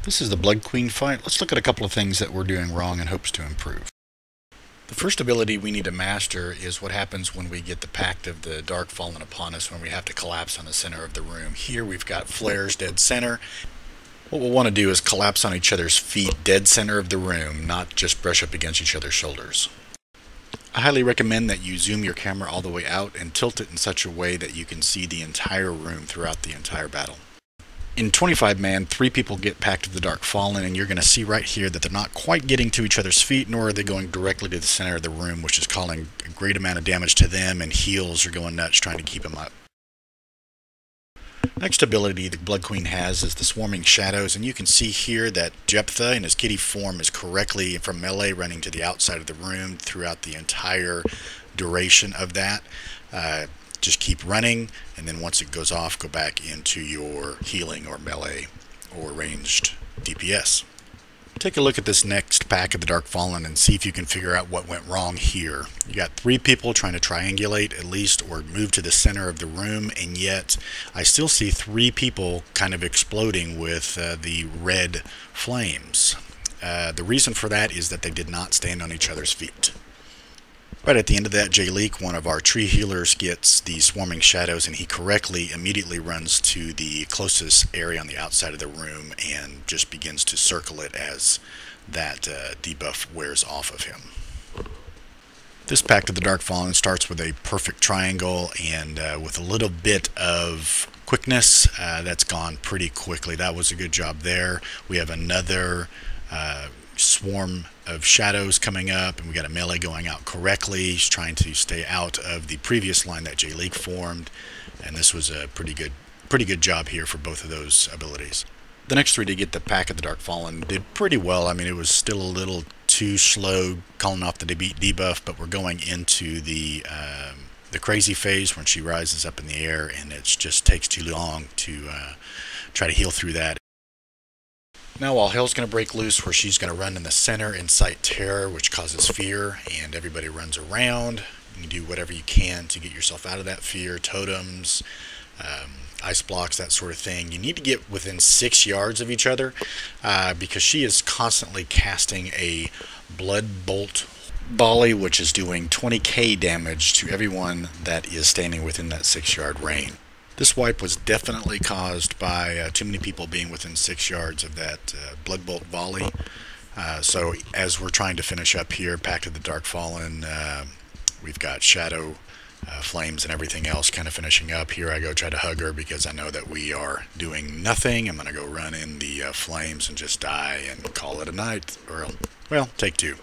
This is the Blood Queen fight. Let's look at a couple of things that we're doing wrong in hopes to improve. The first ability we need to master is what happens when we get the Pact of the Dark fallen upon us, when we have to collapse on the center of the room. Here we've got flares dead center. What we'll want to do is collapse on each other's feet dead center of the room, not just brush up against each other's shoulders. I highly recommend that you zoom your camera all the way out and tilt it in such a way that you can see the entire room throughout the entire battle. In 25-man, 3 people get Pact of the Dark Fallen, and you're going to see right here that they're not quite getting to each other's feet, nor are they going directly to the center of the room, which is causing a great amount of damage to them, and heals are going nuts trying to keep them up. Next ability the Blood Queen has is the Swarming Shadows, and you can see here that Jephthah in his kitty form is correctly from melee running to the outside of the room throughout the entire duration of that. Just keep running, and then once it goes off, go back into your healing or melee or ranged DPS. Take a look at this next Pact of the Dark Fallen and see if you can figure out what went wrong here. You got 3 people trying to triangulate at least or move to the center of the room, and yet I still see 3 people kind of exploding with the red flames. The reason for that is that they did not stand on each other's feet. Right at the end of that, Jayleek, one of our tree healers, gets the Swarming Shadows, and he correctly immediately runs to the closest area on the outside of the room and just begins to circle it as that debuff wears off of him. This Pact of the Dark Fallen starts with a perfect triangle, and with a little bit of quickness, that's gone pretty quickly. That was a good job there. We have another swarm of shadows coming up, and we got a melee going out correctly. He's trying to stay out of the previous line that Jayleek formed, and this was a pretty good job here for both of those abilities. The next 3 to get the Pact of the Dark Fallen did pretty well. I mean, it was still a little too slow calling off the debuff, but we're going into the crazy phase when she rises up in the air, and it just takes too long to try to heal through that. Now all hell's going to break loose, where she's going to run in the center, incite terror, which causes fear, and everybody runs around. You can do whatever you can to get yourself out of that fear, totems, ice blocks, that sort of thing. You need to get within 6 yards of each other, because she is constantly casting a blood bolt volley, which is doing 20k damage to everyone that is standing within that 6-yard range. This wipe was definitely caused by too many people being within 6 yards of that Blood Bolt volley. So as we're trying to finish up here, Pact of the Dark Fallen, we've got Shadow, Flames, and everything else kind of finishing up. Here I go try to hug her because I know that we are doing nothing. I'm going to go run in the flames and just die and call it a night. Or, well, take 2.